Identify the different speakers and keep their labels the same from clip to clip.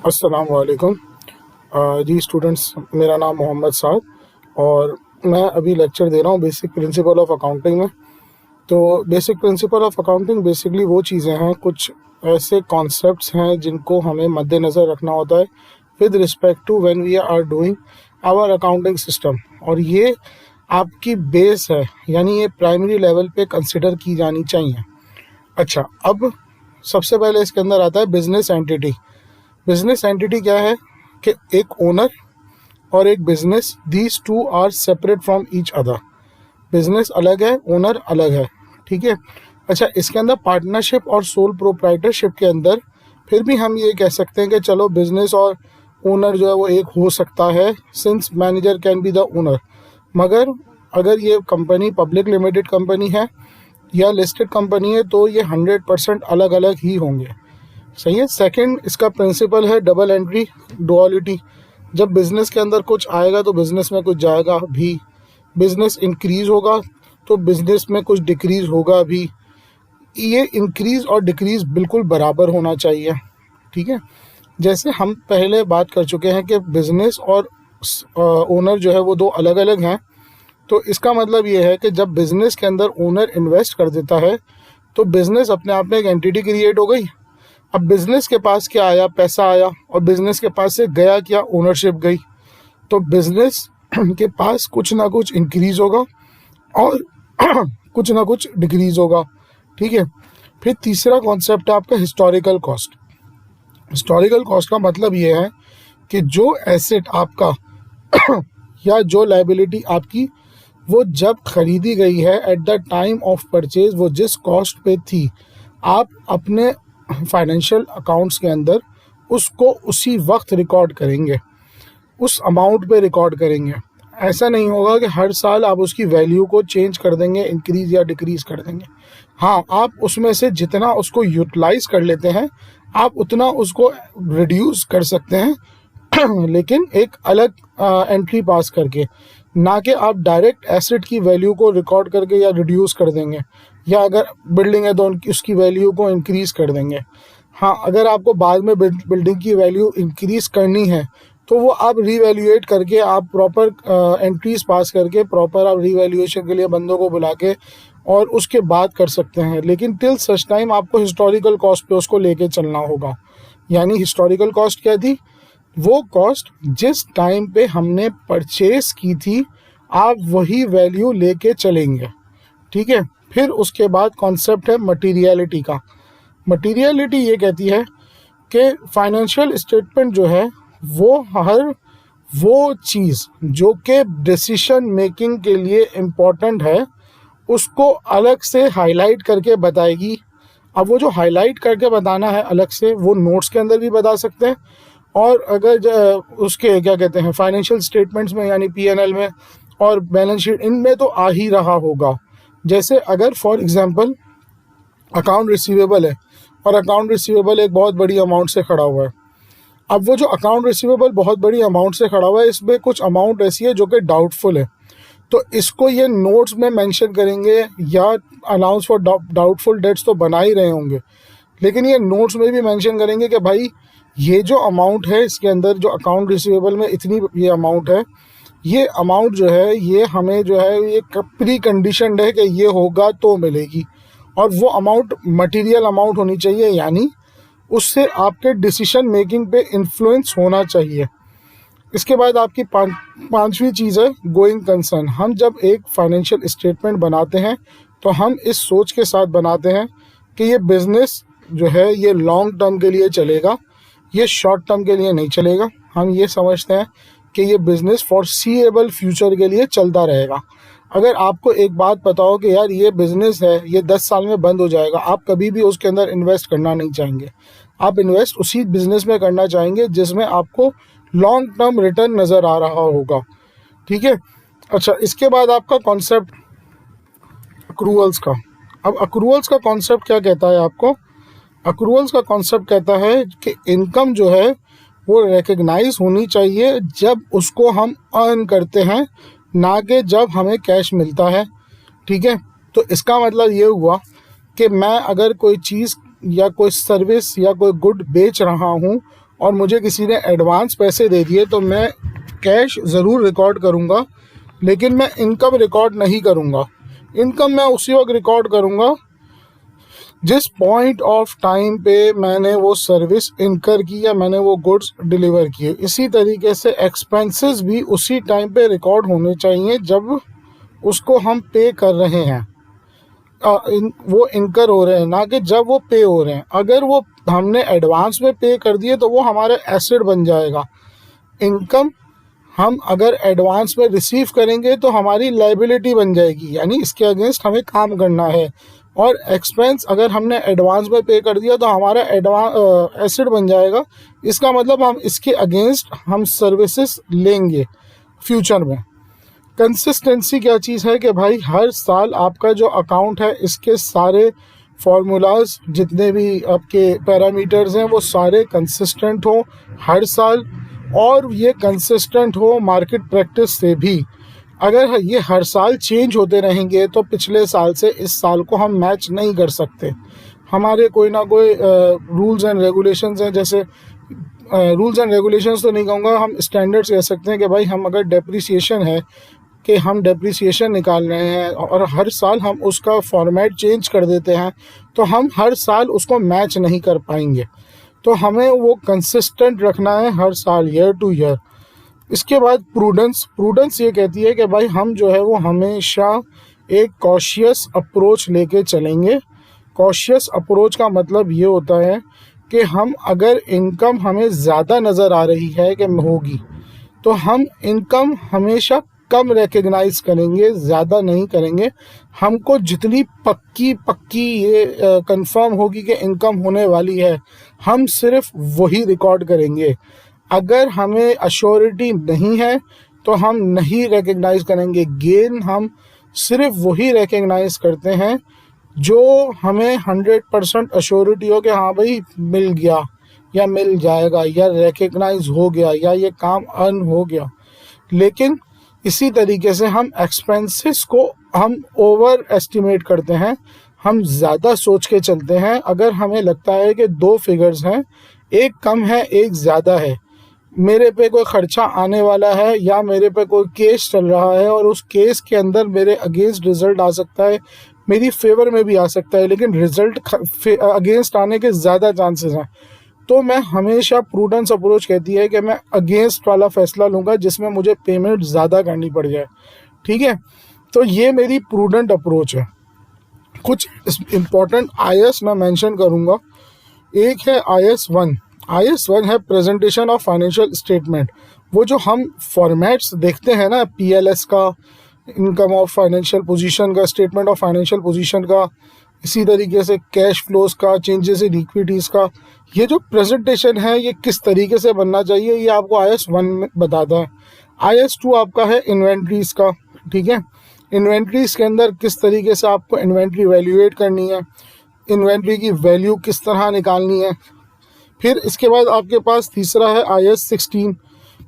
Speaker 1: अस्सलाम वालेकुम। जी स्टूडेंट्स, मेरा नाम मोहम्मद साद और मैं अभी लेक्चर दे रहा हूँ बेसिक प्रिंसिपल ऑफ अकाउंटिंग में। तो basic principle of accounting basically वो चीज़ें हैं, कुछ ऐसे कॉन्सेप्ट्स हैं जिनको हमें मद्देनज़र रखना होता है with respect to when we are doing our accounting system, और ये आपकी बेस है, यानी ये प्राइमरी लेवल पे कंसिडर की जानी चाहिए। अच्छा, अब सबसे पहले इसके अंदर आता है बिजनेस एंटिटी। बिजनेस एंटिटी क्या है कि एक ओनर और एक business, these two are separate from each other. Business अलग है, ओनर अलग है, ठीक है। अच्छा, इसके अंदर पार्टनरशिप और सोल प्रोप्राइटरशिप के अंदर फिर भी हम ये कह सकते हैं कि चलो बिजनेस और ओनर जो है वो एक हो सकता है, since manager can be the owner. मगर अगर ये कंपनी पब्लिक लिमिटेड कंपनी है या लिस्टेड कंपनी है तो ये 100% अलग अलग ही होंगे, सही है। सेकंड, इसका प्रिंसिपल है डबल एंट्री डुअलिटी। जब बिजनेस के अंदर कुछ आएगा तो बिजनेस में कुछ जाएगा भी, बिजनेस इंक्रीज होगा तो बिजनेस में कुछ डिक्रीज होगा भी। ये इंक्रीज और डिक्रीज बिल्कुल बराबर होना चाहिए, ठीक है। जैसे हम पहले बात कर चुके हैं कि बिजनेस और ओनर जो है वो दो अलग अलग हैं, तो इसका मतलब ये है कि जब बिजनेस के अंदर ओनर इन्वेस्ट कर देता है तो बिजनेस अपने आप में एक एंटिटी क्रिएट हो गई। अब बिजनेस के पास क्या आया? पैसा आया, और बिजनेस के पास से गया क्या? ओनरशिप गई। तो बिजनेस के पास कुछ ना कुछ इंक्रीज होगा और कुछ ना कुछ डिक्रीज होगा, ठीक है। फिर तीसरा कॉन्सेप्ट है आपका हिस्टोरिकल कॉस्ट। हिस्टोरिकल कॉस्ट का मतलब ये है कि जो एसेट आपका या जो लायबिलिटी आपकी वो जब खरीदी गई है at the time of purchase, वो जिस कॉस्ट पे थी, आप अपने फाइनेंशियल अकाउंट्स के अंदर उसको उसी वक्त रिकॉर्ड करेंगे, उस अमाउंट पे रिकॉर्ड करेंगे। ऐसा नहीं होगा कि हर साल आप उसकी वैल्यू को चेंज कर देंगे, इंक्रीज या डिक्रीज कर देंगे। हाँ, आप उसमें से जितना उसको यूटिलाइज कर लेते हैं आप उतना उसको रिड्यूस कर सकते हैं लेकिन एक अलग एंट्री पास करके, ना कि आप डायरेक्ट एसेट की वैल्यू को रिकॉर्ड करके या रिड्यूस कर देंगे, या अगर बिल्डिंग है तो उसकी वैल्यू को इंक्रीज कर देंगे। हाँ, अगर आपको बाद में बिल्डिंग की वैल्यू इंक्रीज करनी है तो वो आप रीवैल्यूएट करके, आप प्रॉपर एंट्रीज पास करके, प्रॉपर आप रीवैल्यूएशन के लिए बंदों को बुला के और उसके बाद कर सकते हैं। लेकिन टिल सच टाइम आपको हिस्टोरिकल कॉस्ट पे उसको लेके चलना होगा। यानी हिस्टोरिकल कॉस्ट क्या थी? वो कॉस्ट जिस टाइम पे हमने परचेस की थी, आप वही वैल्यू लेके चलेंगे, ठीक है। फिर उसके बाद कॉन्सेप्ट है मटीरियलिटी का। मटीरियलिटी ये कहती है कि फाइनेंशियल स्टेटमेंट जो है वो चीज़ जो कि डिसीजन मेकिंग के लिए इम्पोर्टेंट है उसको अलग से हाईलाइट करके बताएगी। अब वो जो हाईलाइट करके बताना है अलग से, वो नोट्स के अंदर भी बता सकते हैं, और अगर उसके क्या कहते हैं फाइनेंशियल स्टेटमेंट्स में यानी पीएनएल में और बैलेंस शीट, इनमें तो आ ही रहा होगा। जैसे अगर फॉर एग्जांपल अकाउंट रिसीवेबल है और अकाउंट रिसीवेबल एक बहुत बड़ी अमाउंट से खड़ा हुआ है। अब वो जो अकाउंट रिसीवेबल बहुत बड़ी अमाउंट से खड़ा हुआ है, इसमें कुछ अमाउंट ऐसी है जो कि डाउटफुल है, तो इसको ये नोट्स में मेंशन करेंगे, या अलाउंस फॉर डाउटफुल डेट्स तो बना ही रहे होंगे, लेकिन ये नोट्स में भी मेंशन करेंगे कि भाई ये जो अमाउंट है इसके अंदर, जो अकाउंट रिसीवेबल में इतनी ये अमाउंट है, ये अमाउंट जो है ये हमें जो है ये प्री कंडीशनड है कि ये होगा तो मिलेगी, और वो अमाउंट मटेरियल अमाउंट होनी चाहिए, यानी उससे आपके डिसीजन मेकिंग पे इन्फ्लुएंस होना चाहिए। इसके बाद आपकी पांचवी चीज़ है गोइंग कंसर्न। हम जब एक फाइनेंशियल स्टेटमेंट बनाते हैं तो हम इस सोच के साथ बनाते हैं कि ये बिज़नेस जो है ये लॉन्ग टर्म के लिए चलेगा, ये शॉर्ट टर्म के लिए नहीं चलेगा। हम ये समझते हैं कि ये बिज़नेस फॉरसीएबल फ्यूचर के लिए चलता रहेगा। अगर आपको एक बात पता हो कि यार ये बिज़नेस है ये 10 साल में बंद हो जाएगा, आप कभी भी उसके अंदर इन्वेस्ट करना नहीं चाहेंगे। आप इन्वेस्ट उसी बिज़नेस में करना चाहेंगे जिसमें आपको लॉन्ग टर्म रिटर्न नज़र आ रहा होगा, ठीक है। अच्छा, इसके बाद आपका कॉन्सेप्ट अक्रूवल्स का। अब अक्रूवल्स का कॉन्सेप्ट क्या कहता है आपको? अक्रूवल्स का कॉन्सेप्ट कहता है कि इनकम जो है वो रिकग्नाइज होनी चाहिए जब उसको हम अर्न करते हैं, ना कि जब हमें कैश मिलता है, ठीक है। तो इसका मतलब ये हुआ कि मैं अगर कोई चीज़ या कोई सर्विस या कोई गुड बेच रहा हूँ और मुझे किसी ने एडवांस पैसे दे दिए तो मैं कैश ज़रूर रिकॉर्ड करूँगा, लेकिन मैं इनकम रिकॉर्ड नहीं करूँगा। इनकम मैं उसी वक्त रिकॉर्ड करूँगा जिस पॉइंट ऑफ टाइम पे मैंने वो सर्विस इनकर की या मैंने वो गुड्स डिलीवर किए। इसी तरीके से एक्सपेंसेस भी उसी टाइम पे रिकॉर्ड होने चाहिए जब उसको हम पे कर रहे हैं, वो इनकर हो रहे हैं, ना कि जब वो पे हो रहे हैं। अगर वो हमने एडवांस में पे कर दिए तो वो हमारे एसेट बन जाएगा। इनकम हम अगर एडवांस में रिसीव करेंगे तो हमारी लाइबिलिटी बन जाएगी, यानी इसके अगेंस्ट हमें काम करना है। और एक्सपेंस अगर हमने एडवांस में पे कर दिया तो हमारा एसेट बन जाएगा। इसका मतलब हम इसके अगेंस्ट हम सर्विसेज लेंगे फ्यूचर में। कंसिस्टेंसी क्या चीज़ है कि भाई हर साल आपका जो अकाउंट है इसके सारे फार्मूलाज जितने भी आपके पैरामीटर्स हैं वो सारे कंसिस्टेंट हो हर साल, और ये कंसिस्टेंट हो मार्केट प्रैक्टिस से भी। अगर ये हर साल चेंज होते रहेंगे तो पिछले साल से इस साल को हम मैच नहीं कर सकते। हमारे कोई ना कोई रूल्स एंड रेगुलेशंस हैं, जैसे रूल्स एंड रेगुलेशंस तो नहीं कहूँगा, हम स्टैंडर्ड्स कह सकते हैं कि भाई हम अगर डेप्रिसिएशन है कि हम डेप्रिसिएशन निकाल रहे हैं और हर साल हम उसका फॉर्मेट चेंज कर देते हैं तो हम हर साल उसको मैच नहीं कर पाएंगे। तो हमें वो कंसिस्टेंट रखना है हर साल, ईयर टू ईयर। इसके बाद प्रूडेंस ये कहती है कि भाई हम जो है वो हमेशा एक कॉशियस अप्रोच लेके चलेंगे। कॉशियस अप्रोच का मतलब ये होता है कि हम अगर इनकम हमें ज़्यादा नज़र आ रही है कि होगी तो हम इनकम हमेशा कम रिकग्नाइज करेंगे, ज़्यादा नहीं करेंगे। हमको जितनी पक्की ये कंफर्म होगी कि इनकम होने वाली है हम सिर्फ वही रिकॉर्ड करेंगे। अगर हमें अश्योरिटी नहीं है तो हम नहीं रिकग्नाइज करेंगे। गेन हम सिर्फ वही रिकग्नाइज करते हैं जो हमें 100% अश्योरिटी हो कि हाँ भाई मिल गया या मिल जाएगा या रिकग्नाइज हो गया या ये काम अर्न हो गया। लेकिन इसी तरीके से हम एक्सपेंसेस को हम ओवर एस्टिमेट करते हैं, हम ज़्यादा सोच के चलते हैं। अगर हमें लगता है कि दो फिगर्स हैं, एक कम है एक ज़्यादा है, मेरे पे कोई ख़र्चा आने वाला है या मेरे पे कोई केस चल रहा है और उस केस के अंदर मेरे अगेंस्ट रिज़ल्ट आ सकता है, मेरी फेवर में भी आ सकता है, लेकिन रिज़ल्ट अगेंस्ट आने के ज़्यादा चांसेस हैं, तो मैं हमेशा प्रूडेंस अप्रोच कहती है कि मैं अगेंस्ट वाला फ़ैसला लूँगा जिसमें मुझे पेमेंट ज़्यादा करनी पड़ जाए। ठीक है, तो ये मेरी प्रूडेंट अप्रोच है। कुछ इम्पॉर्टेंट IAS मैं मेंशन करूँगा। एक है IAS 1 है प्रेजेंटेशन ऑफ फाइनेंशियल स्टेटमेंट। वो जो हम फॉर्मेट्स देखते हैं ना, PLS का, इनकम ऑफ फाइनेंशियल पोजीशन का, स्टेटमेंट ऑफ फाइनेंशियल पोजीशन का, इसी तरीके से कैश फ्लोज का, चेंजेस इन इक्विटीज़ का, ये जो प्रेजेंटेशन है ये किस तरीके से बनना चाहिए ये आपको IAS 1 में बताता है। IAS 2 आपका है इन्वेंट्रीज़ का। ठीक है, इन्वेंट्रीज़ के अंदर किस तरीके से आपको इन्वेंट्री वैल्यूएट करनी है, इन्वेंट्री की वैल्यू किस तरह निकालनी है। फिर इसके बाद आपके पास तीसरा है IAS 16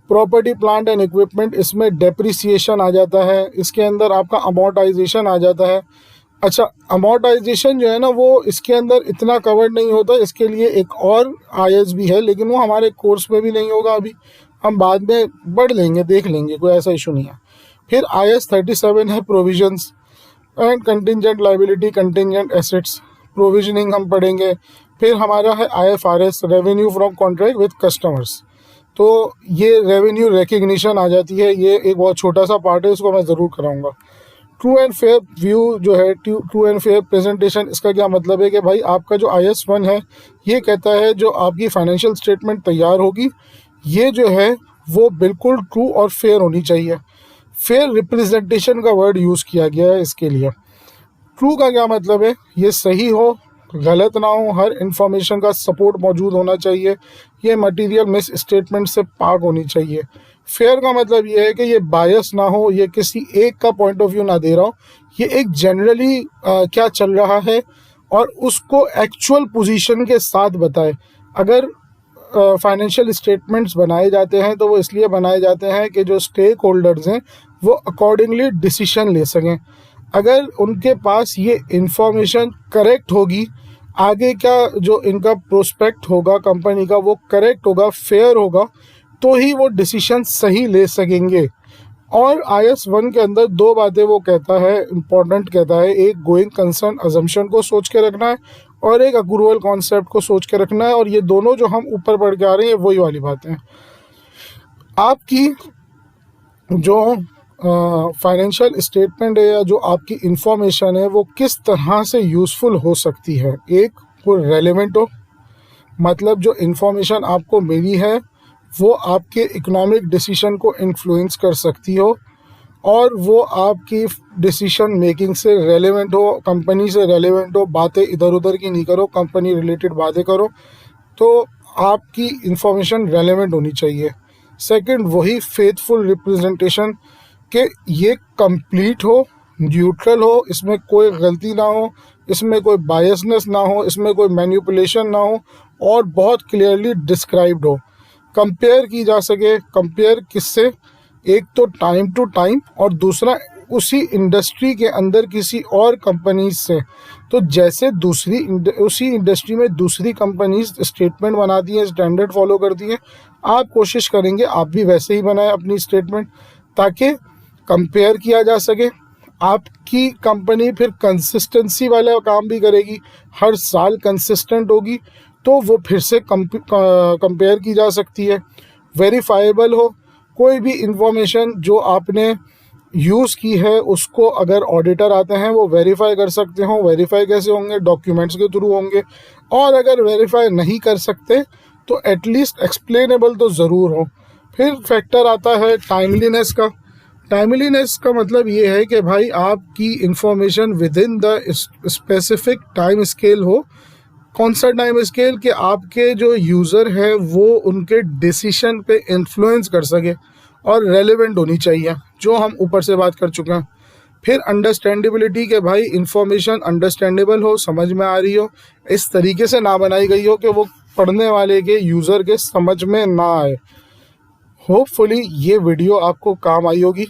Speaker 1: property plant and equipment. इसमें डेप्रिसिएशन आ जाता है, इसके अंदर आपका अमोर्टाइजेशन आ जाता है। अच्छा, अमोर्टाइजेशन जो है ना वो इसके अंदर इतना कवर्ड नहीं होता, इसके लिए एक और IAS भी है, लेकिन वो हमारे कोर्स में भी नहीं होगा, अभी हम बाद में बढ़ लेंगे, देख लेंगे, कोई ऐसा इशू नहीं है। फिर IAS 37 है provisions and contingent liability, contingent assets, provisioning हम पढ़ेंगे। फिर हमारा है IFRS revenue from contract with customers. तो ये रेवेन्यू रिकग्निशन आ जाती है, ये एक बहुत छोटा सा पार्ट है, इसको मैं ज़रूर कराऊंगा। ट्रू एंड फेयर व्यू जो है, ट्रू एंड फेयर प्रेजेंटेशन, इसका क्या मतलब है कि भाई आपका जो IAS 1 है ये कहता है जो आपकी फाइनेंशियल स्टेटमेंट तैयार होगी ये जो है वो बिल्कुल ट्रू और फेयर होनी चाहिए। फेयर रिप्रेजेंटेशन का वर्ड यूज़ किया गया है इसके लिए। ट्रू का क्या मतलब है, ये सही हो, गलत ना हो, हर इंफॉर्मेशन का सपोर्ट मौजूद होना चाहिए, ये मटेरियल मिस स्टेटमेंट से पाक होनी चाहिए। फेयर का मतलब ये है कि ये बायस ना हो, ये किसी एक का पॉइंट ऑफ व्यू ना दे रहा हो, ये एक जनरली क्या चल रहा है और उसको एक्चुअल पोजीशन के साथ बताए। अगर फाइनेंशियल स्टेटमेंट्स बनाए जाते हैं तो वो इसलिए बनाए जाते हैं कि जो स्टेक होल्डर्स हैं वो अकॉर्डिंगली डिसीजन ले सकें। अगर उनके पास ये इंफॉर्मेशन करेक्ट होगी, आगे का जो इनका प्रोस्पेक्ट होगा कंपनी का वो करेक्ट होगा, फेयर होगा, तो ही वो डिसीजन सही ले सकेंगे। और IS 1 के अंदर दो बातें वो कहता है, इम्पोर्टेंट कहता है, एक गोइंग कंसर्न अजम्पशन को सोच के रखना है और एक अक्रूवल कॉन्सेप्ट को सोच के रखना है। और ये दोनों जो हम ऊपर पढ़ के आ रहे हैं वही वाली बातें हैं। आपकी जो फाइनेंशियल स्टेटमेंट है या जो आपकी इंफॉर्मेशन है वो किस तरह से यूज़फुल हो सकती है। एक, वो रेलेवेंट हो, मतलब जो इंफॉर्मेशन आपको मिली है वो आपके इकोनॉमिक डिसीजन को इन्फ्लुएंस कर सकती हो और वो आपकी डिसीजन मेकिंग से रेलेवेंट हो, कंपनी से रेलेवेंट हो। बातें इधर उधर की नहीं करो, कंपनी रिलेटेड बातें करो, तो आपकी इंफॉर्मेशन रेलेवेंट होनी चाहिए। सेकंड, वही फेथफुल रिप्रेजेंटेशन कि ये कंप्लीट हो, न्यूट्रल हो, इसमें कोई गलती ना हो, इसमें कोई बायसनेस ना हो, इसमें कोई मैनिपुलेशन ना हो और बहुत क्लियरली डिस्क्राइब्ड हो। कंपेयर की जा सके, कंपेयर किससे, एक तो टाइम टू टाइम और दूसरा उसी इंडस्ट्री के अंदर किसी और कंपनीज से। तो जैसे उसी इंडस्ट्री में दूसरी कंपनीज स्टेटमेंट बनाती हैं, स्टैंडर्ड फॉलो करती हैं, आप कोशिश करेंगे आप भी वैसे ही बनाएं अपनी स्टेटमेंट, ताकि कंपेयर किया जा सके। आपकी कंपनी फिर कंसिस्टेंसी वाला काम भी करेगी, हर साल कंसिस्टेंट होगी, तो वो फिर से कंपेयर की जा सकती है। वेरीफाइबल हो, कोई भी इंफॉर्मेशन जो आपने यूज़ की है उसको अगर ऑडिटर आते हैं वो वेरीफाई कर सकते हो। वेरीफाई कैसे होंगे? डॉक्यूमेंट्स के थ्रू होंगे। और अगर वेरीफाई नहीं कर सकते तो एटलीस्ट एक्सप्लेनेबल तो ज़रूर हो। फिर फैक्टर आता है टाइमलीनेस का। टाइमलीनेस का मतलब ये है कि भाई आपकी information with in the specific time scale हो। कौन सा टाइम स्केल? कि आपके जो यूज़र है वो उनके डिसीजन पे इन्फ्लुएंस कर सके और रेलेवेंट होनी चाहिए, जो हम ऊपर से बात कर चुके हैं। फिर अंडरस्टैंडेबिलिटी के भाई इंफॉर्मेशन अंडरस्टैंडेबल हो, समझ में आ रही हो, इस तरीके से ना बनाई गई हो कि वो पढ़ने वाले के यूज़र के समझ में ना आए। होपफुली ये वीडियो आपको काम आई होगी।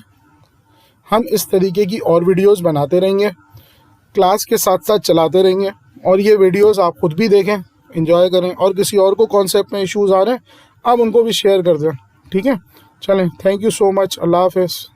Speaker 1: हम इस तरीके की और वीडियोस बनाते रहेंगे, क्लास के साथ साथ चलाते रहेंगे और ये वीडियोस आप खुद भी देखें, एंजॉय करें और किसी और को कॉन्सेप्ट में इश्यूज़ आ रहे हैं आप उनको भी शेयर कर दें। ठीक है, चलें, थैंक यू सो मच, अल्लाह हाफ़िज़।